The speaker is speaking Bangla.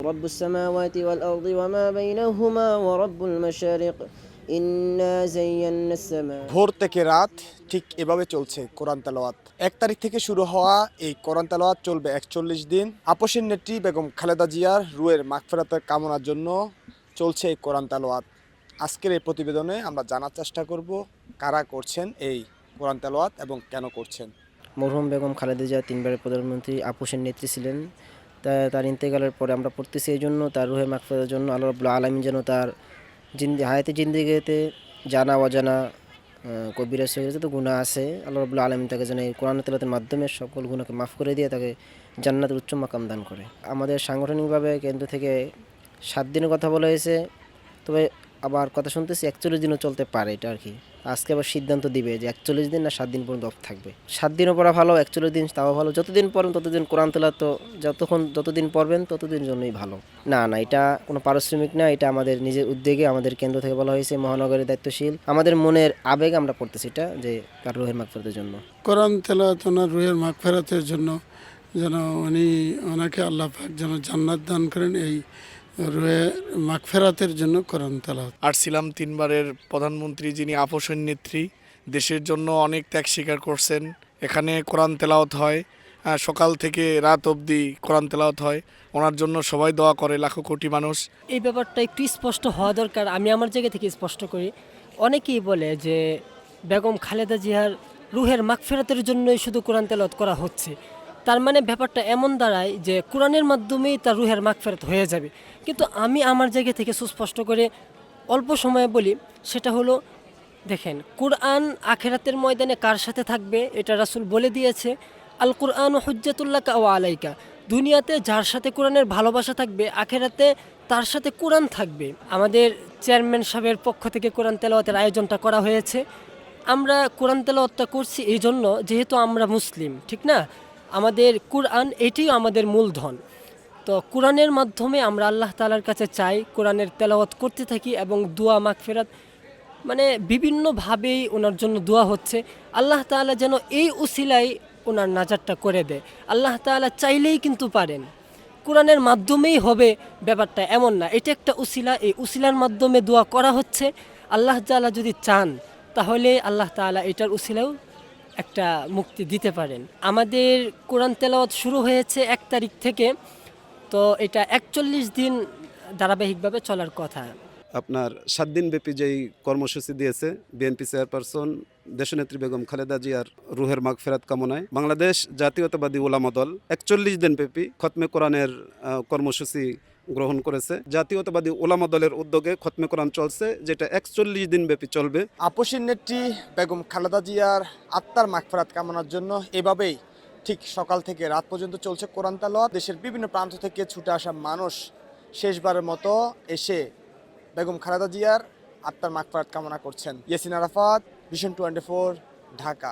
رب السماوات والأرض وما بينهما ورب المشارق إنا زينا السماء। ভোর থেকে রাত ঠিক এভাবে চলছে কোরআন তেলাওয়াত। 1 তারিখ থেকে শুরু হওয়া এই কোরআন তেলাওয়াত চলবে 41 দিন। আপসের নেত্রী বেগম খালেদা জিয়ার রুহের মাগফিরাতের কামনার জন্য চলছে এই কোরআন তেলাওয়াত। আজকের এই প্রতিবেদনে আমরা জানার চেষ্টা করব কারা করছেন এই কোরআন তেলাওয়াত এবং কেন করছেন। মরহুম বেগম খালেদা জিয়া 3বারের প্রধানমন্ত্রী আপোষের নেত্রী ছিলেন। তার ইন্তেকালের পরে আমরা পড়তেছি এই জন্য তার রুহের মাগফিরাতের জন্য আল্লাহ রাব্বুল আলামিন যেন তার হায়াতে জিন্দেগিতে জানা অজানা কবিরা সগীরা যত গুনাহ আছে আল্লাহ রাব্বুল আলামিন তাকে যেন এই কোরআন তেলাওয়াতের মাধ্যমে সকল গুনাহকে মাফ করে দিয়ে তাকে জান্নাতের উচ্চ মাকাম দান করে। আমাদের সাংগঠনিকভাবে কেন্দ্র থেকে 7 দিনের কথা বলা হয়েছে, তবে আবার কথা শুনতেছি 41 দিনও চলতে পারে, এটা আর কি। আজকে আবার সিদ্ধান্ত দিবে যে 41 দিন না 7 দিন পর্যন্ত অফ থাকবে। 7 দিনও পড়া ভালো, 41 দিন তাও ভালো। যতদিন পড়বেন ততদিন কোরআন তেলাওয়াত তো যতদিন পড়বেন ততদিন জন্যই ভালো। না না, এটা কোনো পারিশ্রমিক না, এটা আমাদের নিজের উদ্যোগে আমাদের কেন্দ্র থেকে বলা হয়েছে, মহানগরের দায়িত্বশীল আমাদের মনের আবেগ আমরা পড়তেছি এটা, যে তার রুহের মাগফিরাতের জন্য। কোরআন তেলাওয়াত ওনার রুহের মাগফিরাতের জন্য যেন ওনাকে আল্লাহ পাক যেন জান্নাত দান করেন, এই রুহের মাগফিরাতের জন্য কোরআন তেলাওয়াত। আর ছিলাম 3বারের প্রধানমন্ত্রী, যিনি আপোষের নেত্রী, দেশের জন্য অনেক ত্যাগ স্বীকার করছেন। এখানে কোরআন তেলাওয়াত হয়, সকাল থেকে রাত অবধি কোরআন তেলাওয়াত হয়। ওনার জন্য সবাই দোয়া করে, লাখো কোটি মানুষ। এই ব্যাপারটা একটু স্পষ্ট হওয়া দরকার। আমি আমার জায়গা থেকে স্পষ্ট করি, অনেকেই বলে যে বেগম খালেদা জিয়ার রুহের মাগফিরাতের জন্যই শুধু কোরআন তেলাওয়াত করা হচ্ছে। তার মানে ব্যাপারটা এমন দাঁড়ায় যে কোরআনের মাধ্যমেই তার রুহের মাগফিরাত হয়ে যাবে। কিন্তু আমি আমার জায়গা থেকে সুস্পষ্ট করে অল্প সময়ে বলি, সেটা হলো, দেখেন, কোরআন আখেরাতের ময়দানে কার সাথে থাকবে এটা রাসূল বলে দিয়েছে, আল কোরআন হুজ্জাতুল্লাকা ওয়া আলাইকা। দুনিয়াতে যার সাথে কোরআনের ভালোবাসা থাকবে, আখেরাতে তার সাথে কোরআন থাকবে। আমাদের চেয়ারম্যান সাহেবের পক্ষ থেকে কোরআন তেলাওয়াতের আয়োজনটা করা হয়েছে। আমরা কোরআন তেলাওয়াতটা করছি এই জন্য, যেহেতু আমরা মুসলিম, ঠিক না? আমাদের কোরআন এটিই আমাদের মূলধন। তো কোরআনের মাধ্যমে আমরা আল্লাহ তাআলার কাছে চাই, কোরআনের তেলাওয়াত করতে থাকি এবং দোয়া মাগফিরাত, মানে বিভিন্নভাবেই ওনার জন্য দোয়া হচ্ছে। আল্লাহ তাআলা যেন এই উসিলায় ওনার নাজাতটা করে দেয়। আল্লাহ তাআলা চাইলেই কিন্তু পারেন, কোরআনের মাধ্যমেই হবে ব্যাপারটা এমন না। এটা একটা উসিলা, এই উসিলার মাধ্যমে দোয়া করা হচ্ছে। আল্লাহ তাআলা যদি চান তাহলে আল্লাহ তাআলা এটার উসিলাও একটা মুক্তি দিতে পারেন। আমাদের কোরআন তেলাওয়াত শুরু হয়েছে 1 তারিখ থেকে, তো এটা 41 দিন ধারাবাহিকভাবে চলার কথা। আপনার 7 দিন ব্যাপী যেই কর্মসূচি দিয়েছে বিএনপি চেয়ারপারসন দেশনেত্রী বেগম খালেদা জিয়ার রুহের মাগফিরাত কামনায় বাংলাদেশ জাতীয়তাবাদী ওলামা দল 41 দিন ব্যাপী খতমে কোরআনের কর্মসূচি গ্রহণ করেছে। জাতীয়তাবাদী ওলামা দলের উদ্যোগে খতমে কোরআন চলছে, যেটা 41 দিন ব্যাপী চলবে। আপসের নেত্রী বেগম খালেদা জিয়ার আত্মার মাগফিরাত কামনার জন্য এভাবেই ঠিক সকাল থেকে রাত পর্যন্ত চলছে কোরআন তেলাওয়াত। দেশের বিভিন্ন প্রান্ত থেকে ছুটে আসা মানুষ শেষবারের মতো এসে বেগম খালেদা জিয়ার আত্মার মাগফিরাত কামনা করছেন। ইয়াসিন আরাফাত, ভিশন 24, ঢাকা।